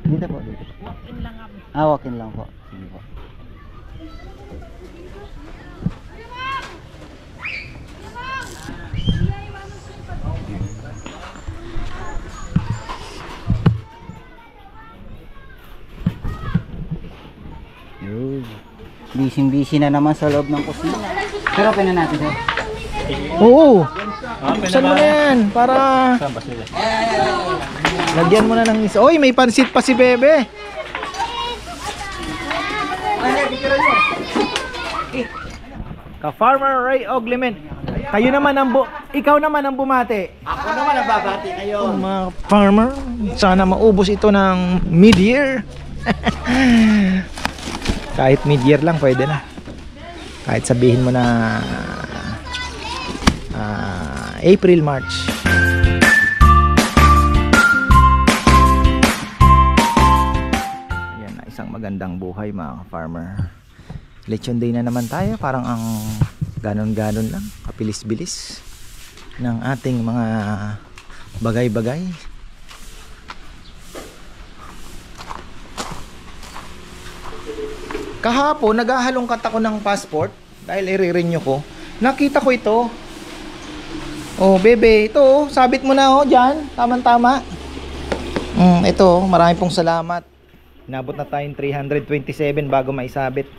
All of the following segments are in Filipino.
Dito po, dito. Walk-in lang kami. Walk-in lang po. Sige po. Yun. Busy na naman sa loob ng kusina. Pero open na natin, sir. Oo. Saan mo na yan? Para lagyan mo na ng isa. Oy, may pansit pa si Bebe. Ka-Farmer Ray Oglement. Kayo naman ikaw naman ang bumati. Ako naman ang babati ngayon. Mga farmer, sana maubos ito ng mid-year. Kahit mid-year lang pwede na. Kahit sabihin mo na April, March. Ayan na, isang magandang buhay mga farmer. Lechon day na naman tayo. Parang ang ganon-ganon lang, kapilis-bilis ng ating mga bagay-bagay. Kahapon naghahalongkat ako ng passport dahil i-renew ko. Nakita ko ito. Oh, Bebe, ito oh, sabit mo na oh diyan, tama-tama. Ito, marami pong salamat. Inabot na tayong 327 bago maisabit.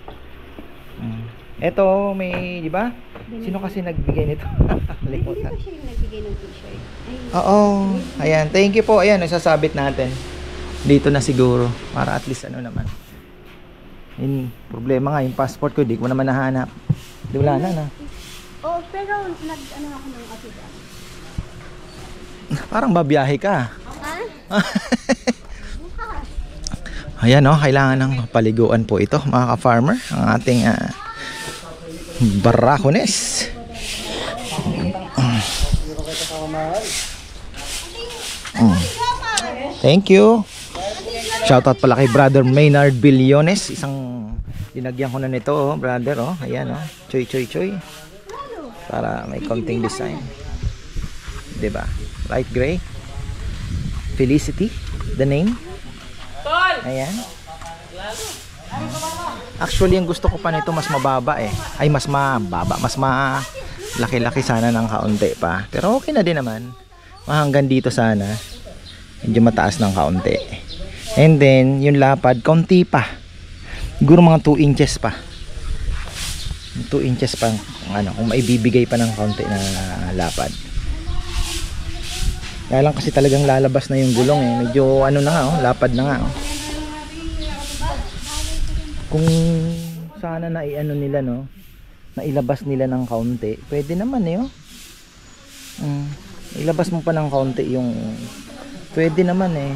Ito, may, di ba? Sino kasi nagbigay nito? Kalimutan. Hindi siya yung nagbigay ng t-shirt. Oo. Ayan, thank you po. Ayan, isasabit natin. Dito na siguro para at least ano naman. Yung problema nga yung passport ko, di ko naman nahanap. Di wala na. Oh, pero nag-ano ako ng afida. Parang babiyahe ka. Ha? Ayan oh, kailangan ng paliguan po ito mga ka-farmer. Ang ating Barracones. Thank you. Shoutout pala kay Brother Maynard Billones. Isang dinagyan ko na nito oh, brother oh. Ayan oh. Choy choy choy. Para may konting design. 'Di ba? Light gray. Felicity, the name. Ayan. Actually, ang gusto ko pa nito mas mababa eh. Ay, mas mababa. Mas laki-laki sana ng kaunti pa. Pero okay na din naman. Hanggang dito sana. Medyo mataas ng kaunti. And then, yung lapad, kaunti pa. Siguro mga 2 inches pa. 2 inches pa. Ano, kung maibibigay pa ng kaunti na lapad. Kaya lang kasi talagang lalabas na yung gulong eh. Medyo ano na nga oh, lapad na nga oh. Kung sana na i-ano nila no, na ilabas nila ng kaunti, pwede naman eh oh. Ilabas mo pa ng kaunti yung pwede naman eh.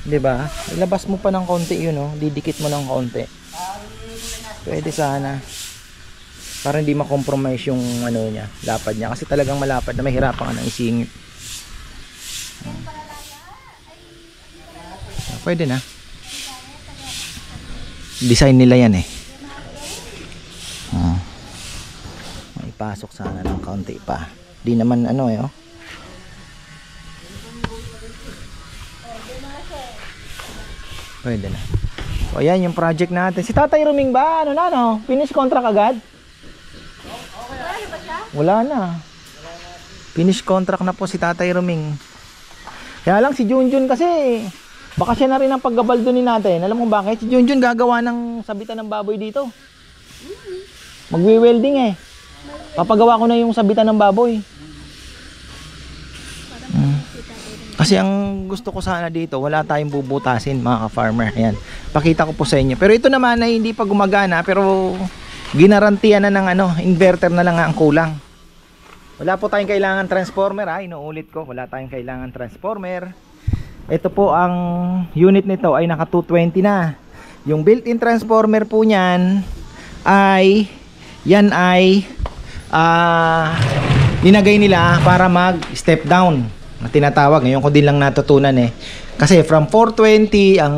'Di ba? Ilabas mo pa ng kaunti yun oh, didikit mo ng kaunti. Pwede sana. Para hindi ma-compromise yung ano niya, lapad niya kasi talagang malapad na mahirapan ka nang isingit. Pwede na. Design nila yan eh. May pasok sana ng kaunti pa. Di naman ano eh oh. Pwede na. So ayan yung project natin. Si Tatay Ruming ba? Ano na no? Finish contract agad? Wala na. Finish contract na po si Tatay Ruming. Kaya lang si Junjun kasi baka siya na rin ang paggabaldonin natin. Alam mo bakit? Si Junjun gagawa ng sabitan ng baboy dito. Magwi-welding eh. Papagawa ko na yung sabitan ng baboy. Kasi ang gusto ko sana dito, wala tayong bubutasin mga ka-farmer. Ayan. Pakita ko po sa inyo. Pero ito naman ay hindi pa gumagana, pero ginarantiyan na ng ano, inverter na lang ang kulang. Wala po tayong kailangan transformer ha. Inuulit ko, wala tayong kailangan transformer. Ito po ang unit nito ay naka 220 na. Yung built-in transformer po niyan ay linagay nila para mag step down na tinatawag. Ngayon ko din lang natutunan eh. Kasi from 420 ang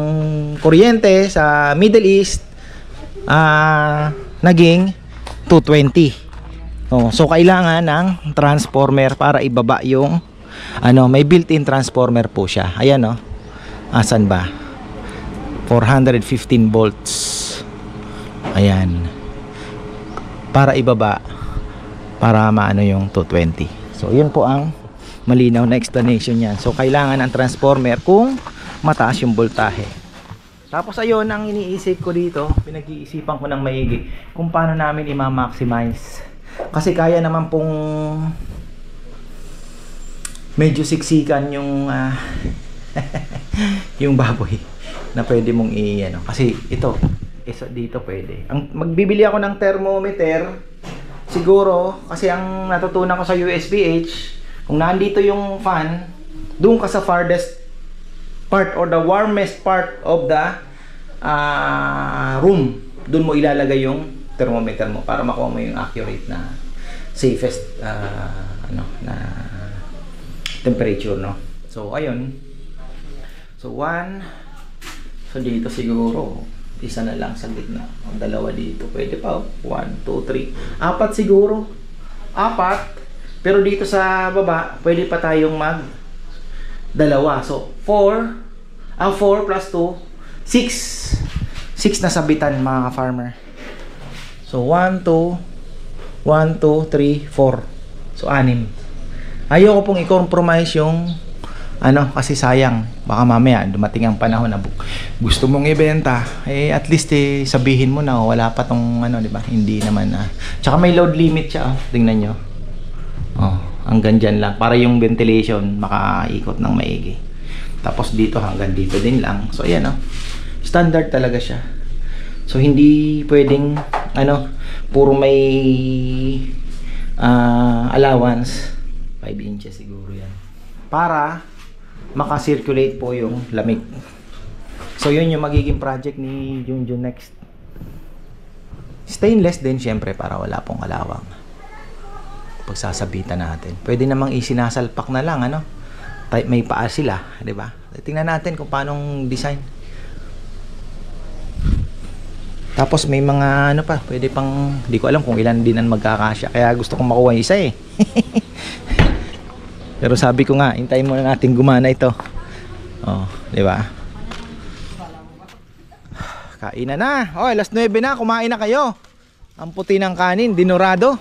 kuryente sa Middle East naging 220. So kailangan ng transformer para ibaba yung ano, may built-in transformer po siya. Ayan oh. Asan ba? 415 volts. Ayan. Para ibaba, para maano yung 220. So yun po ang malinaw na explanation niyan. So kailangan ng transformer kung mataas yung voltahe. Tapos ayun ang iniisip ko dito, pinag-iisipan ko ng maigi kung paano namin i-maximize. Kasi kaya naman pong medyo siksikan yung yung baboy na pwede mong i-ano. Kasi ito, dito pwede. Magbibili ako ng thermometer siguro, kasi ang natutunan ko sa USPH, kung nandito yung fan, doon ka sa farthest part or the warmest part of the room, doon mo ilalagay yung thermometer mo para makuha mo yung accurate na safest na temperature, no? So ayun. So dito siguro isa na lang sa gitna. O, dalawa dito. Pwede pa, 1, 2, 3. 4 siguro. 4. Pero dito sa baba, pwede pa tayong dalawa. So, 4 plus 2, 6 na sabitan, mga ka-farmer. So, 1, 2, 3, 4. So, 6. Ayoko pong i-compromise yung kasi sayang, baka mamaya dumating ang panahon na gusto mong ibenta, at least sabihin mo na wala pa tong di ba? Hindi naman tsaka may load limit siya, tingnan nyo. Hanggang dyan lang para yung ventilation makaikot ng maigi. Tapos dito hanggang dito din lang. So ayan, standard talaga siya. So hindi pwedeng puro may allowance. 5 inches siguro yan para maka-circulate po yung lamig. So yun yung magiging project ni Junjun next. Stainless din syempre para wala pong kalawang. Pagsasabitan natin. Pwede namang isinasalpak na lang may paa sila, 'di ba? Tingnan natin kung paanong design. Tapos may mga pa, pwede pang di ko alam kung ilan din ang magkakasya. Kaya gusto kong makuha isa Pero sabi ko nga, hintayin muna natin gumana ito. Di ba? Kainan na. Alas 9 na, kumain na kayo. Ang puti ng kanin, dinurado.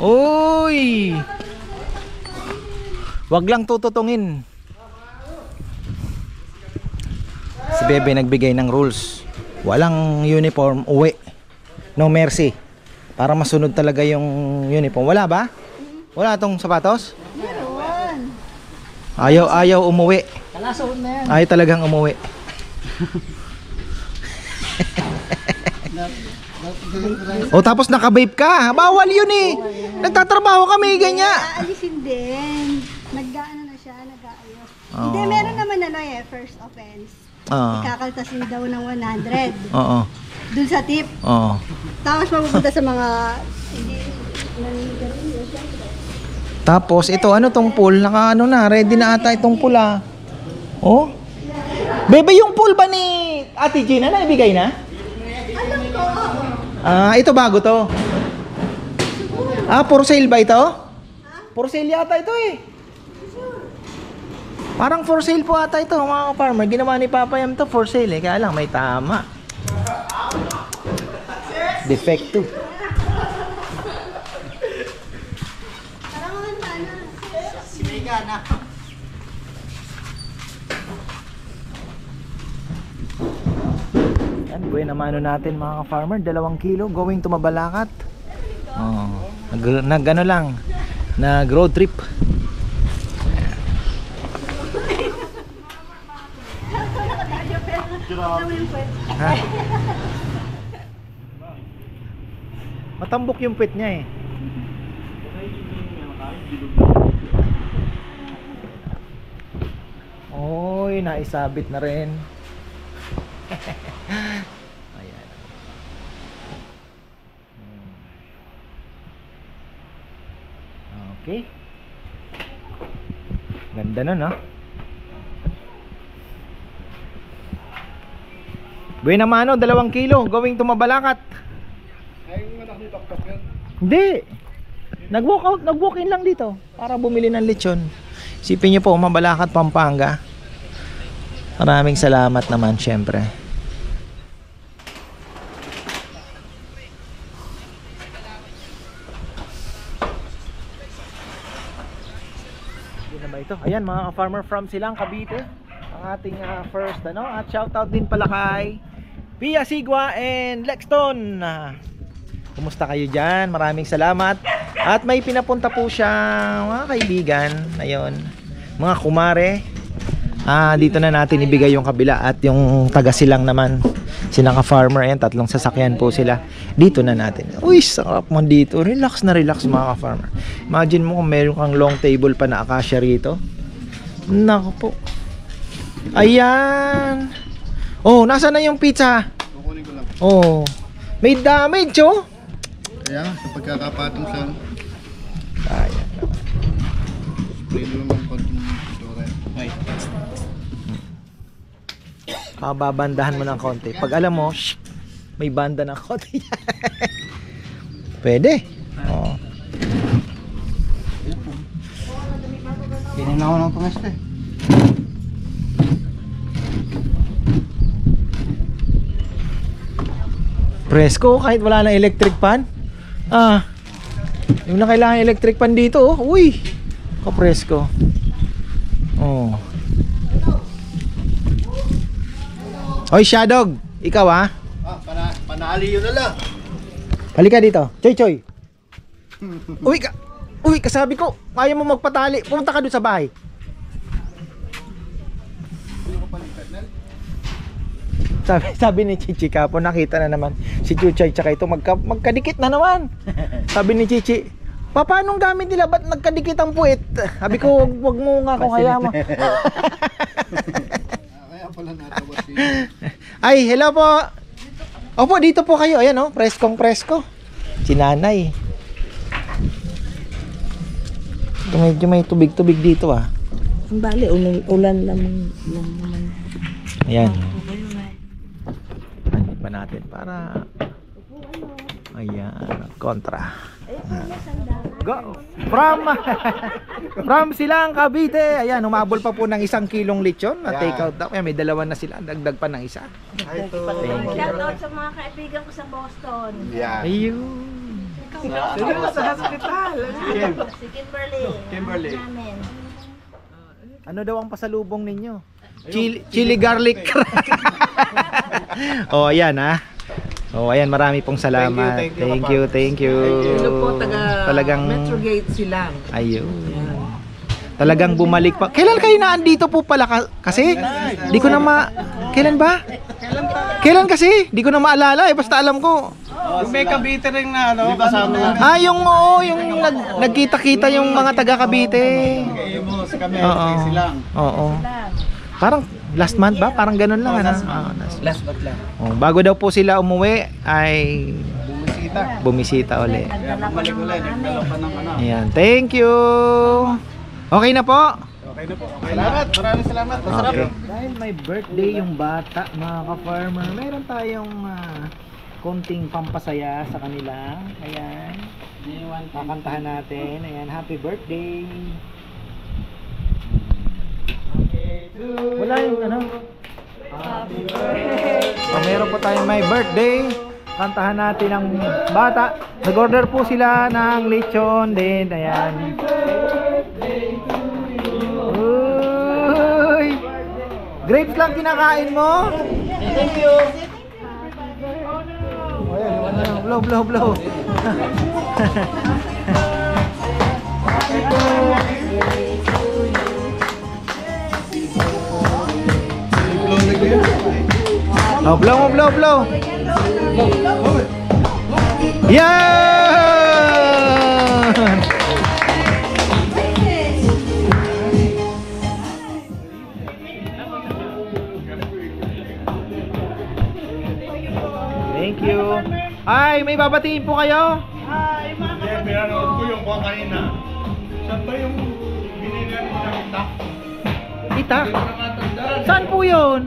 Uy! Wag lang tututungin. Si Bebe nagbigay ng rules. Walang uniform, uwi. No mercy. Para masunod talaga yung uniform. Wala ba? Wala tong sapatos? Ayaw umuwi. Ayaw talagang umuwi. Tapos naka-vape ka. Bawal yun Nagtatrabaho kami ganyan. Aalisin din. Nag-ano na siya, nag-aayos. Hindi, meron naman first offense. Ikakaltasin daw ng 100. Dun sa tip. Tapos mapupunta sa mga Tapos ito tong pool, ready na ata itong pula. Bebe, yung pool ba ni Ate Gina na ibigay na? Ito bago to. For sale ba ito? For sale yata ito Parang for sale po ata ito, mga farmer. Ginawa ni Papa Yam to for sale kaya lang may tama. Defecto. Yan, buhay naman natin mga farmer, 2 kilo going to Mabalacat. Nag-ano lang, nag-road trip. Matambok yung pet niya Oy, naisabit na rin. Ayan. Okay. Ganda na, Buena mano, 2 kilo going to Mabalacat. Hindi. Nag-walk in lang dito para bumili ng lechon. Isipin niyo po, Mabalacat, Pampanga. Maraming salamat naman syempre. dito. Ayan mga ka-farmer from Silang, Cavite. Ang ating first ano. At shoutout din pala kay Pia Sigua and Lexton. Kumusta kayo dyan? Maraming salamat. At may pinapunta po siya mga kaibigan. Ayun, mga kumare. Dito na natin ibigay yung kabila. At yung taga Silang naman, Silang ka-farmer. Ayan, 3 sasakyan po sila. Dito na natin. Uy, sarap mo dito. Relax na relax mga ka-farmer. Imagine mo kung meron kang long table pa na akasya rito. Nako po. Ayan. Oh, nasa na yung pizza? Kukunin ko lang. Oh, may damage oh. Kaya sa pagkakapatong sa Ayan. spray na naman konting pintura. Babandahan mo ng konti. Pag alam mo, may banda ng konti. Pwede. Oh. Pininaw ng pangasta eh. Presko kahit wala na electric fan. Yung na kailangan electric fan dito oh. Uy, kapresko. Oh. Hoy Shadog, ikaw Panali yun na lang. halika dito. Choy choy. Uy, kasabi ko, kaya mo magpatali. Pumunta ka doon sa bahay. Sabi ni Chichi kapo, nakita na naman si Chuchay tsaka ito magkadikit na naman. Sabi ni Chichi, paano gamit nila? Ba't nagkadikit ang puwet? Sabi ko, wag mo nga kung kaya mo. Kaya pala natawa si... Ay, hello po. Opo, dito po kayo. Ayan oh, preskong presko. Si nanay. Medyo may tubig-tubig dito ah. Bali, ulan naman. Ayan. Ano pa natin para... Ayan, kontra. Go! From Silang, Cavite. Ayan, umabol pa po ng 1 kilong lechon na take out daw. Ayan, may 2 na sila. Dagdag pa ng 1. Shoutout sa mga kaibigan ko sa Boston. Yeah. Ayun. Sa hospital. Si Kimberly. Namin. Ano daw ang pasalubong ninyo? Chili garlic. Oh, ayan ah. Oh, ayan, marami pong salamat. Thank you. Hello po, Talagang Metrogate Silang. ayun. Talagang bumalik pa. Kailan kayo naandito po pala kasi? Di ko na kailan ba? Kailan kasi? Di ko na maalala eh. Basta alam ko. Yung may Cavite rin na ano. Yung nagkita-kita yung mga taga Cavite. Oo. Oo. Parang last month ba? Parang ganun lang ano. Last but lang. Oh, bago daw po sila umuwi ay bumisita uli. Bumalik ulit. Nagdala pa ng ano. Ayan. Thank you. Okay na po. Okay na po. Salamat. Maraming salamat. Masarap. Okay. Dahil may birthday yung bata, mga ka-farmer, meron tayong konting pampasaya sa kanila. Ayan. Kakantahan natin. Ayan. Happy birthday. Wala yung ano. Happy birthday. Meron po tayong may birthday. Kantahan natin ang bata. Nag-order po sila ng lechon din. Ayan. Uy! Grapes lang kinakain mo? Thank you. Blow. Oh, blow. Yan! Thank you. Ay, may babatiin po kayo? Hindi, pinanood ko yung kuha kanina. Saan ba yung binigyan mo ng itak? Itak? Hindi ko nakatandaan. Saan po yun?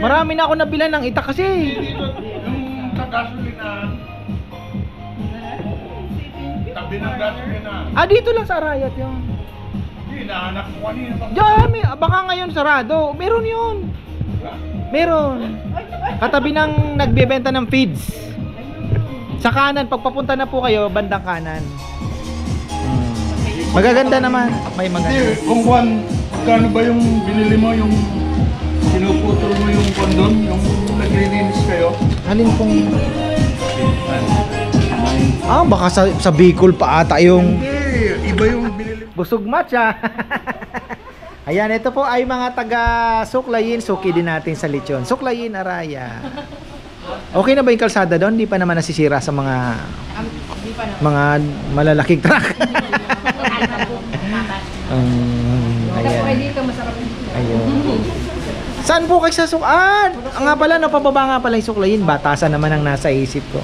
Marami na ako nabilan ng itak kasi. Dito, yung sa gasolinahan. Tabi ng gasolinahan. Dito lang sa Arayat yun. Hindi, nahanap ko kanina. Diyan, baka ngayon sarado. Meron yun. Meron. Katabi ng nagbebenta ng feeds. Sa kanan, pagpapunta na po kayo, bandang kanan. Magaganda naman. May maganda. Hindi, kung Juan, magkano ba yung binili mo, yung pinuputol mo yung kondon, yung naglilinis kayo? Alin pong... baka sa Bicol pa ata yung... Hindi, iba yung binili mo. Busog matcha. Ayan, ito po ay mga taga Suklayin. Suki din natin sa lechon. Suklayin, Araya. Okay na ba yung kalsada doon? Di pa naman nasisira sa mga malalaking truck. Ayan. Ayun. Saan po kayo sa Suklayin? Nga pala, napababa nga pala yung Suklayin. Batasan naman ang nasa isip ko.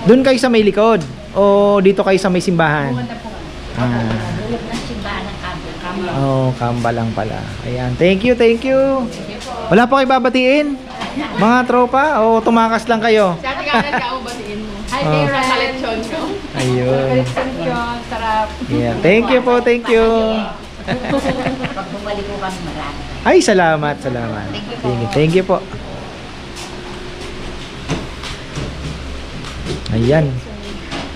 Doon kayo sa may likod? O dito kayo sa may simbahan? Kamba lang pala. Ayan, thank you. Wala pa kayo babatiin? Mga tropa? O tumakas lang kayo? Sa tingnan ka, batiin mo. Hi, Kira. Sa lechon ko. Ayun. Lechon, sarap. Yeah, thank you po, thank you. Pag bumalik ko kami marami. Ay, salamat. Thank you po. Ayan.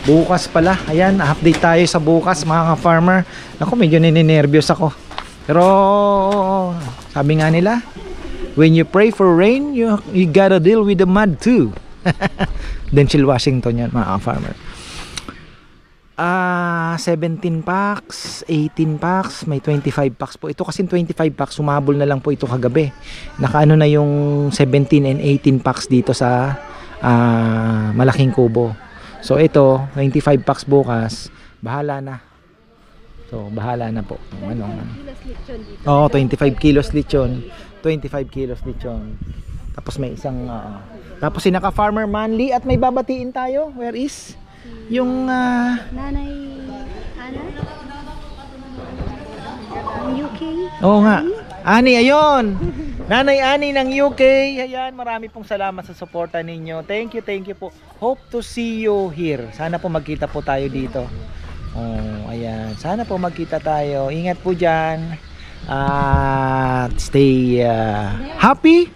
Bukas pala. Ayan, update tayo sa bukas mga ka-farmer. Naku, medyo ninenervyos ako. Pero sabi nga nila, when you pray for rain, you gotta deal with the mud too. Denzel Washington yan mga ka-farmer. 17 packs, 18 packs, may 25 packs po. Ito kasi 25 packs, sumabol na lang po ito kagabi. Nakaano na yung 17 and 18 packs dito sa malaking kubo. So ito, 25 packs bukas, bahala na. So bahala na po. Oo, 25 kilos lechon. 25 kilos lechon. Tapos may isang tapos si naka-farmer Manly at may babatiin tayo. Where is? Yung Nanay Ana? Ang UK? Oo nga. Ani, ayun. Nanay Ani ng UK. Ayan, marami pong salamat sa suporta ninyo. Thank you po. Hope to see you here. Sana po magkita po tayo dito. Oh, ayan. Sana po magkita tayo. Ingat po dyan. Stay happy.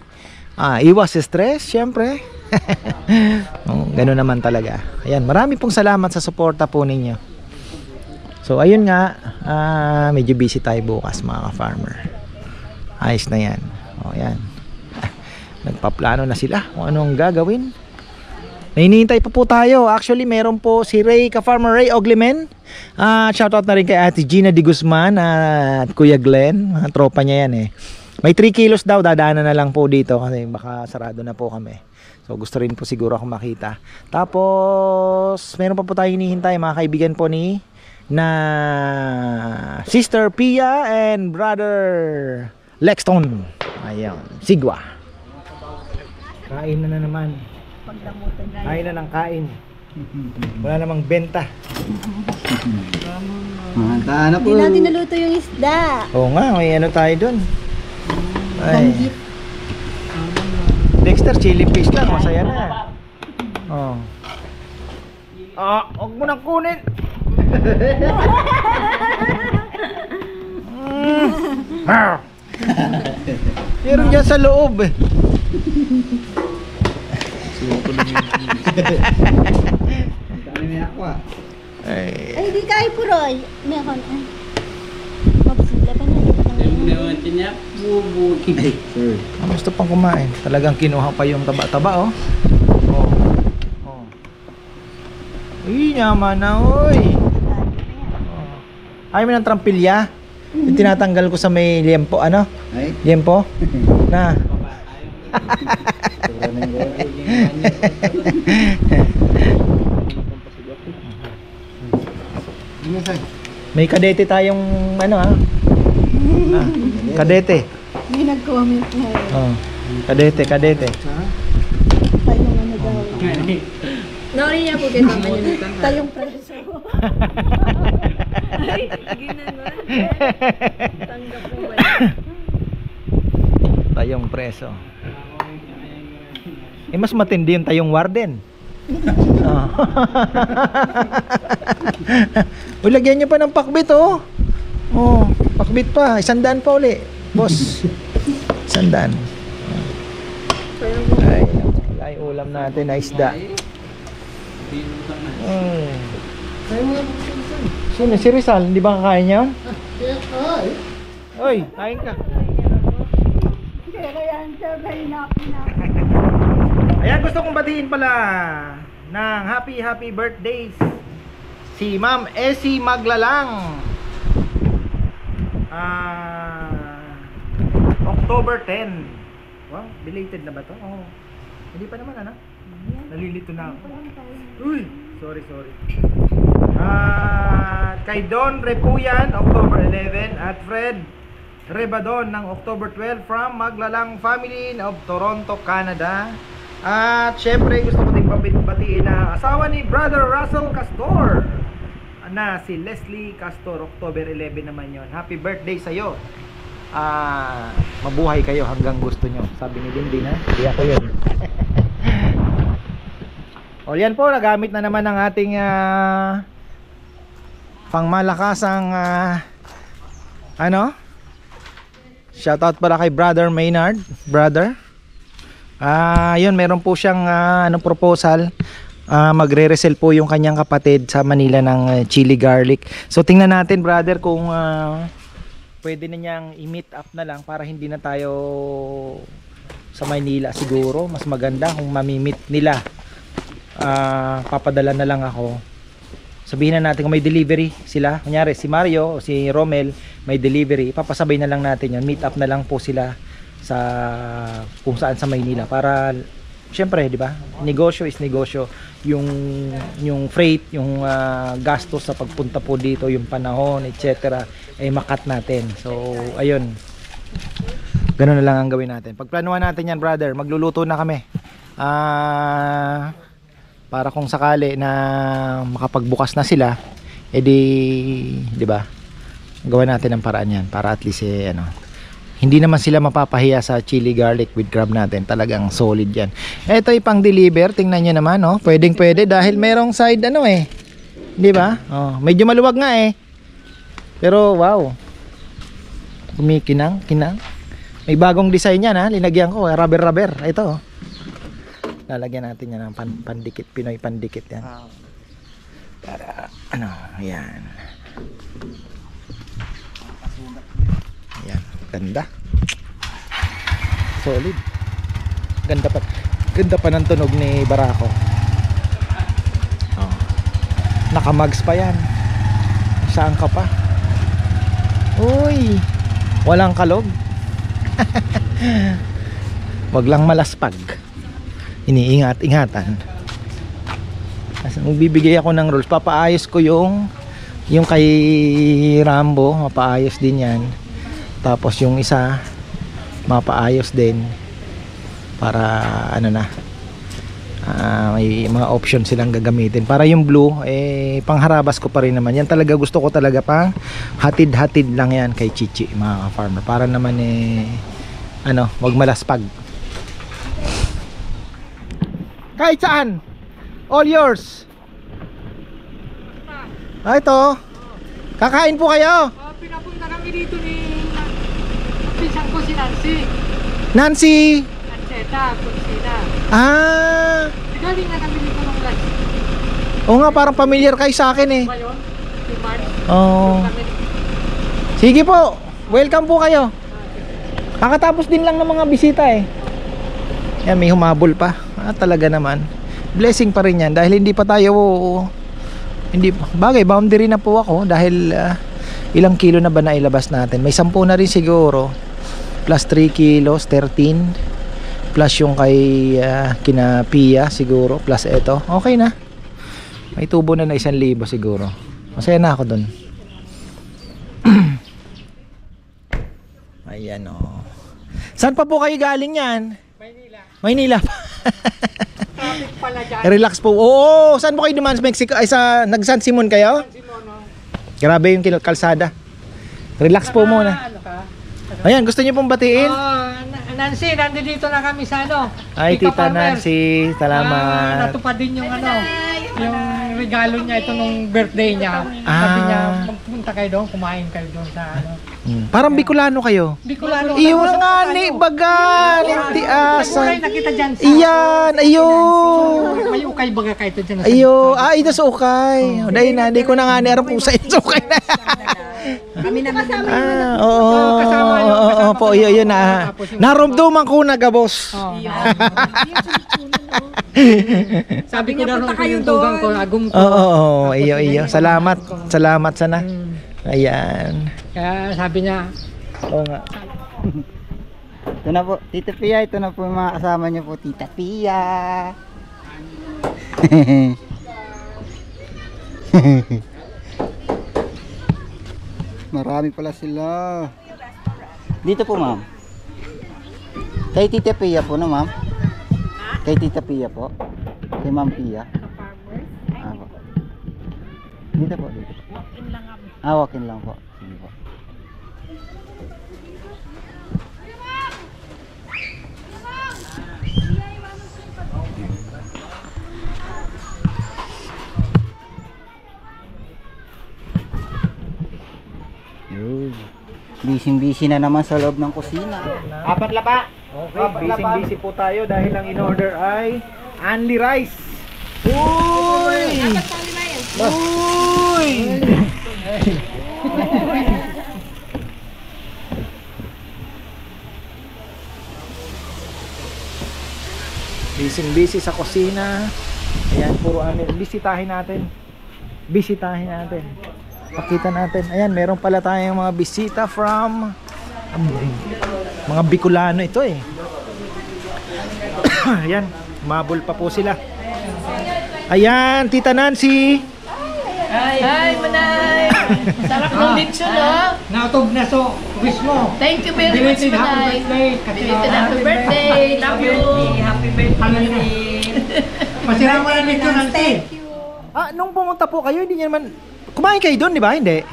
Iwas stress, syempre. Ganun naman talaga. Ayan, marami pong salamat sa suporta po ninyo. So, ayun nga. Medyo busy tayo bukas mga ka-farmer. Ayos na yan. O, ayan. Nagpaplano na sila kung anong gagawin. Nahinihintay pa po tayo. Actually, meron po si Ray, ka-farmer Ray Oglemen. Shoutout na rin kay Ate Gina Di Guzman at Kuya Glenn. Mga tropa niya yan eh. May 3 kilos daw. Dadaanan na lang po dito kasi baka sarado na po kami. So, gusto rin po siguro akong makita. Tapos, meron pa po tayo hinihintay mga kaibigan po na Sister Pia and Brother Lexton. Ayun, Sigwa. Kain na naman. Kain na ng kain. Wala namang benta. Mahantaan na po. Hindi natin naluto yung isda. Oo nga, may ano tayo dun. Ay. Dexter, chili fish lang, masaya na. Oh. Huwag mo nang kunin. Meron dyan sa loob eh. Ay, di kayo puroy. Meron. Mabsila pa na. Gusto pang kumain. Talagang kinuha pa yung taba-taba oh. Uy, naman na oy. Ayaw mo ng trampilya? Yung tinatanggal ko sa may liempo, ano? Ay. Liempo? Na. May kadete tayong ano kadete. May nag-comment na. Kadete. Tayong ano daw. Nori niya po kayo naman yun. Tayong preso. Ay, ginanon. Tanggap mo ba? Tayong preso. Mas matindi yung tayong warden. Lagyan nyo pa ng pakbit pakbit pa. 100 pa uli. Boss. 100. Ay, ulam natin na isda. Sino? Si Rizal? Hindi ba kakain niya yun? Oy, kain ka. Kaya yan, sir, nahinapin na. Ayan, gusto kong batiin pala ng happy birthdays si Ma'am Essie Maglalang. October 10. Wow, belated na ba to? Oh. Hindi pa naman, ano? Nalilito na ako. Uy, sorry. Kay Don Repuyan, October 11, at Fred Rebadon ng October 12 from Maglalang family of Toronto, Canada. At syempre gusto ko din batiin na asawa ni Brother Russell Castor na si Leslie Castor, October 11 naman yon. Happy birthday sa'yo. Mabuhay kayo hanggang gusto nyo. Sabi ni Dindin, ha? Hindi ako yun. O yan po, nagamit na naman ng ating pangmalakasang shoutout pala kay Brother Maynard. Brother, yun, meron po siyang proposal. Magre-resell po yung kanyang kapatid sa Manila ng chili garlic. So tingnan natin, brother, kung pwede na niyang i-meet up na lang para hindi na tayo sa Manila. Siguro mas maganda kung mami-meet nila. Papadala na lang ako. Sabihin na natin kung may delivery sila. Kunyari si Mario o si Romel may delivery, papasabay na lang natin yun. Meet up na lang po sila sa kung saan sa Maynila para syempre, di ba? Negosyo is negosyo. Yung freight, yung gastos sa pagpunta po dito, yung panahon, etc. ay makat natin. So, ayun. Ganun na lang ang gawin natin. Pagplanuhan natin yan, brother. Magluluto na kami. Para kung sakali na makapagbukas na sila, edi, di ba? Gawa natin ang paraan yan para at least hindi naman sila mapapahiya sa chili garlic with crab natin. Talagang solid yan. Ito ay pang deliver. Tingnan nyo naman, oh. Pwedeng pwede dahil merong side di ba? Oh, medyo maluwag nga pero wow. Kumikinang. May bagong design yan, ha. Linagyan ko, rubber. Ito, oh. Lalagyan natin yan ng pandikit, Pinoy pandikit yan. Para yan. Yan, ganda. Solid. Ganda pa ng tunog ni Barako. Nakamags pa yan. Saan ka pa? Uy, walang kalog. Wag lang malaspag. Iniingat-ingatan. Magbibigay ako ng rules. Papaayos ko yung kay Rambo, mapaayos din yan. Tapos yung isa mapaayos din para may mga option silang gagamitin. Para yung blue pangharabas ko pa rin naman. Yan talaga gusto ko talaga pang hatid-hatid lang yan kay Chichi, mga farmer. Para naman wag malaspag. Kahit saan. All yours. Ito. Kakain po kayo. Pinapunta kami dito ni pisang ko si Nancy. Nancy. Anceta, Kunsina. Galing na kami dito ng last. Oo nga, parang familiar kayo sa akin Ba yun? Si March. Sige po. Welcome po kayo. Kakatapos din lang ng mga bisita Yan, may humabol pa. Talaga naman. Blessing pa rin yan dahil hindi pa tayo bagay, boundary na po ako dahil ilang kilo na ba nailabas natin? May 10 na rin siguro. Plus 3 kilos, 13. Plus yung kay kina Pia siguro. Plus ito. Okay na. May tubo na 1,000 siguro. Masaya na ako dun. Ayan Saan pa po kayo galing yan? Maynila pa. Traffic pala dyan. Relax po. Oo, saan po kayo dumaan sa Mexico? Ay nag-San Simon kayo? Grabe yung kalsada. Relax po muna. Ayan, gusto niyo pong batiin? Nancy, nandito na kami sa Ay, Tita Nancy, salamat. Natupad din yung Yung regalo niya ito nung birthday niya. Sabi niya, magpunta kayo doon, kumain kayo doon sa ano. Parang Bicolano kayo. Bicolano. Iyo na nga ni bagan, ti asa. Ukay nakita dyan sa... Iyan, ayo. May ukay baga kayo ito dyan. Ayo, ito sa ukay. Dahil na, di ko na nga nero po sa ukay na. Kami naman kasama Oo po, yun na. Narumduman ko na gabos. Sabi ko na nung pinuntugan ko, agum ko. Oo, iyo. Salamat sana. Ayan. Kaya sabi niya, Oo nga. Ito na po, Tita Pia. Ito na po yung mga kasama niyo po, Tita Pia. Marami pala sila. Dito po, ma'am. Kay Tita Pia po na, ma'am. Kay Tita Pia po. Kay Ma'am Pia. Po. Dito po, dito. Walk-in lang kami. Walk-in lang po. Sige po. Yun. Busy na naman sa loob ng kusina. Apat lapa. Okay, busy po tayo dahil ang in-order ay only rice. Uy! Uy! Busy sa kusina. Ayan, puro amin. Bisitahin natin. Pakita natin. Ayan, meron pala tayong mga bisita from mga Bicolano ito eh. Ayan, mabul pa po sila. Ayan, Tita Nancy. Hi, Manay! Sarap ng bitso, no? natog na so, wish mo. Thank you very much, Belated happy Manay. birthday. Happy birthday! Love you! Happy birthday! Masira mo lang dito ng tea. Nung pumunta po kayo, hindi niya naman kumain kayo doon, di ba? Hindi.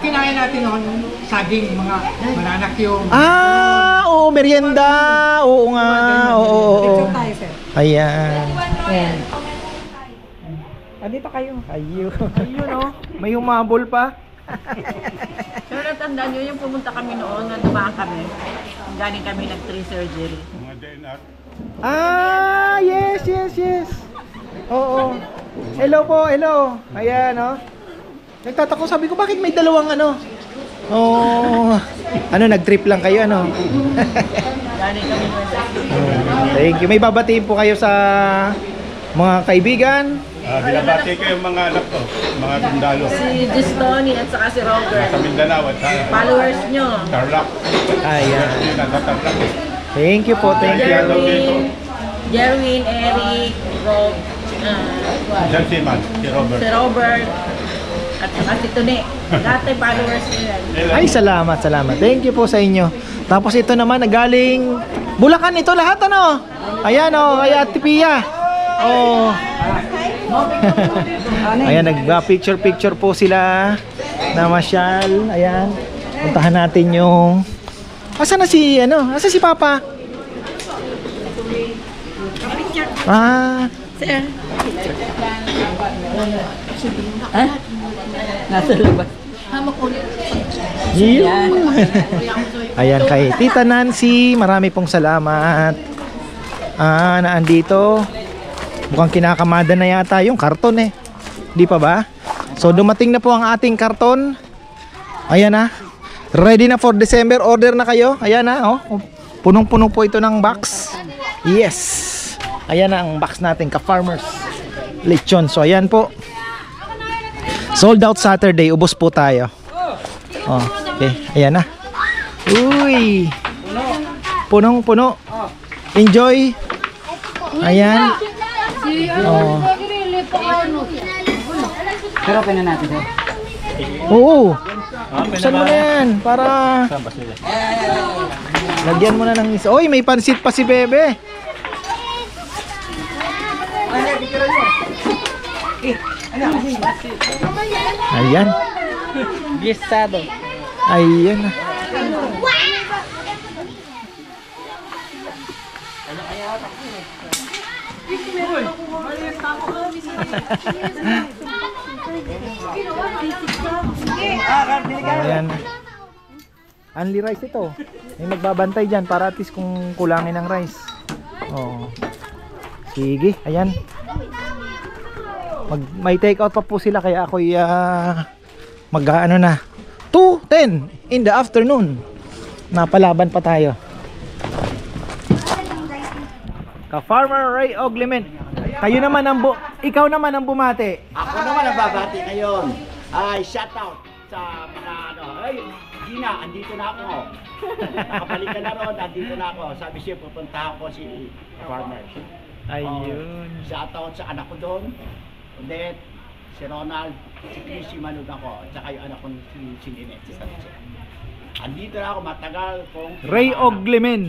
Kinain natin noon saging, mga mananak yung... Oo, merienda. Oo nga. Oo. Ayan. Dito kayo. Ayun, oh. May humabol pa. Pero natandaan nyo yung pumunta kami noon, na dumaan kami. Galing kami nag-tree surgery. Mga DNR. Yes. Oo. Hello po, hello. Ayan, oh. Nagtatako, sabi ko, bakit may dalawang ano? Nag-trip lang kayo, ano? Galing kami Thank you. May babatiin po kayo sa mga kaibigan. Binabati ko yung mga anak ko, mga Gundalo. si Gistoni at saka si Robert. Sa Mindanao at sa Followers nyo. Tarlac. Ayan. Nasa Tarlac. Thank you po, thank you. Jerwin, Eric, Rob, Diyan si Man, si Robert. si Robert, at saka si Tune. Lahat ay followers nila. Ay, salamat. Thank you po sa inyo. Tapos ito naman, nagaling Bulacan ito lahat, ano? Ayan, oh, kay Ate Pia. Oh. Ayan, nag-picture po sila na masyal. Ayan. Puntahan natin yung... Asa si Papa? Sir. Nasa labas. Ayan, kay Tita Nancy, marami pong salamat. Naandito. Mukhang kinakamada na yata yung karton eh. Di pa ba? So dumating na po ang ating karton. Ayan na. Ready na for December. Order na kayo. Ayan na, oh. Punong-puno po ito ng box. Yes. Ayan na ang box natin, ka-farmers lechon. So ayan po. Sold out Saturday. Ubos po tayo. Oh, okay. Ayan na. Uy. Punong-puno. Enjoy. Ayan. Oh. Pero open na natin, sir. Oo. Buksan mo na yan para lagyan mo na ng isa. Oy, may pansit pa si Bebe. Ayan. Gistado. Ayan. Ayan. Only rice ito. May magbabantay dyan para at least kung kulangin ng rice. Oo. Sige, ayan. May take out pa po sila kaya ako'y mag-ano na 2:10 in the afternoon. Napalaban pa tayo. Ka-Farmer Ray Oglement. Kayo naman ikaw naman ang bumati. Ako naman ang babati ngayon. Ay, shout out sa mga ay, Gina, andito na ako. Nakabalik ka na ron, andito na ako. Sabi siya, pupunta ako si Farmers. Ayun. Shout out sa anak ko doon. Odette, si Ronald, si Chris, si Manud ako. At saka yung anak ko si Lynette, si Sanchez. Andito na ako, matagal kong... Ray Oglement.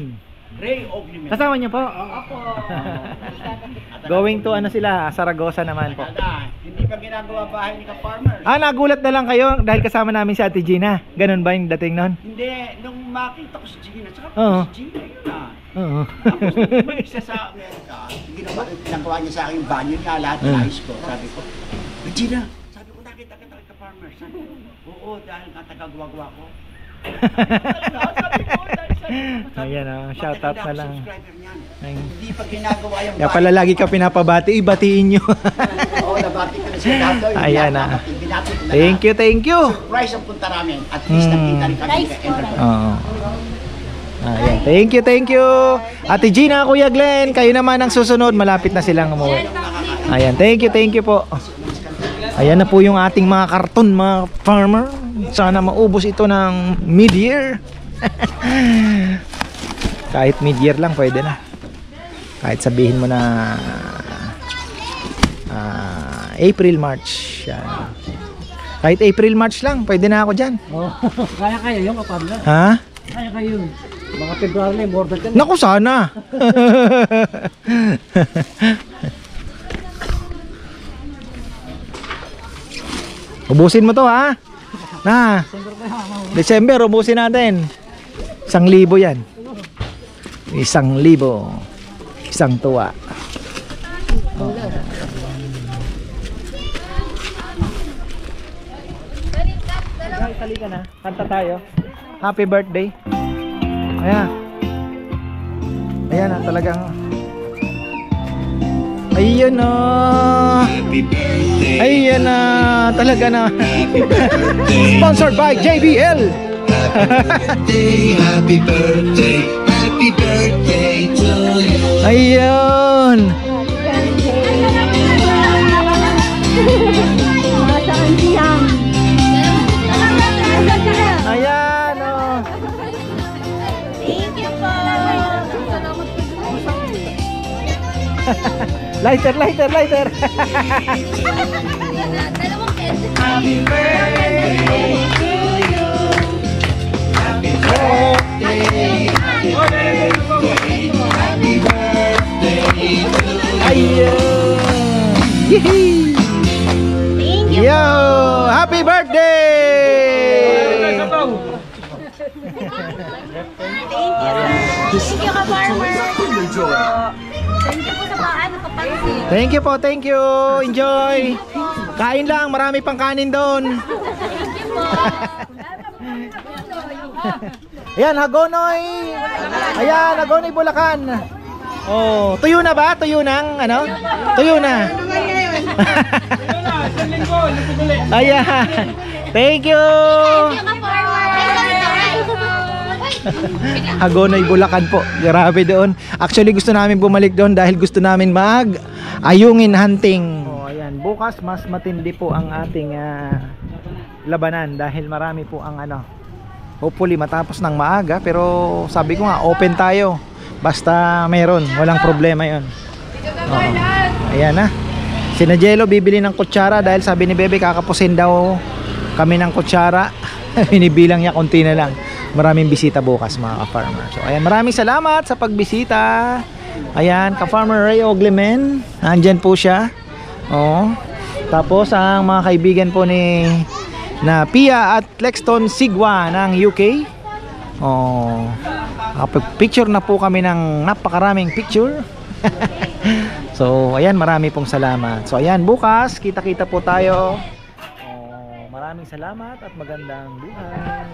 Ray Oglement. Kasama niyo po? Ako. Going to ano sila, Saragossa naman po. Hindi pa ginagawa bahay ni Ka-Farmers. Nagulat na lang kayo dahil kasama namin si Ate Gina. Ganun ba yung dating nun? Hindi, nung makita ko si Gina, tsaka si Gina, yun na. Oo. Tapos nung isa sa Amerika, ginagawa niya sa akin yung banyo niya, lahat ng ayos ko. Sabi ko, Gina, sabi ko, nakita ka talaga Ka-Farmers. Sabi ko, oo, dahil katagawa-gawa ko. Ayan, shout out na lang. Hindi pa ginagawa yung Kaya pala lagi ka pinapabati, batiin nyo. Oo, nabati ko na siya dato. Ayan na. Thank you, thank you. Surprise ang punta namin. At least nakita rin kami ka Enterprise. Oo. Ayan, thank you. Ate Gina, Kuya Glenn, kayo naman ang susunod. Malapit na silang umuwi. Ayan, thank you po. Ayan na po yung ating mga karton, mga farmer. Sana maubos ito ng mid-year. Kahit mid-year lang pwede na. Kahit sabihin mo na April, March. Kahit April, March lang pwede na ako dyan. Kaya kayo yung kapabla. Ha? Kaya kayo. Mga February, more than Naku, sana. Ubusin mo to, ha? Na. December, ubusin natin. 1,000 yan. 1,000. Isang tuwa. Halika na. Kanta tayo. Happy birthday. Ayan. Ayan na, talagang. Ayan na. Ayan na. Talaga na. Sponsored by JBL. Happy birthday to you. Ayun. Ayan, oh. Thank you po. Lighter. Happy birthday to you. Happy birthday. Happy birthday. Happy birthday to you. Ayun. Yee! Thank you. Yo, happy birthday! Thank you, Ka-Farmer. Thank you po sa paano kapansin. Thank you. Enjoy. Kain lang, marami pang kanin doon. Ayan, Hagonoy. Ayan, Hagonoy Bulacan. Oh, tuyo na ba? Tuyo nang ano? Tuyo na. Ayan. Thank you. Hagonoy Bulacan po. Grabe doon. Actually gusto namin bumalik doon dahil gusto namin ayungin hunting. Oh, ayan. Bukas mas matindi po ang ating labanan dahil marami po ang hopefully matapos ng maaga, pero sabi ko nga open tayo. Basta meron, walang problema 'yon. Oh. Ayan na. Si Najelo bibili ng kutsara dahil sabi ni Bebe kakapusin daw kami ng kutsara. Binibilang niya konti na lang. Maraming bisita bukas mga ka-farmer. So ayan, maraming salamat sa pagbisita. Ayan, ka-farmer Ray Oglement. Nandyan po siya. Oh. Tapos ang mga kaibigan po na Pia at Lexton Sigwa ng UK. Oh. Picture na po kami ng napakaraming picture. So, ayan, marami pong salamat. So, ayan, bukas, kita-kita po tayo. Maraming salamat at magandang buhay.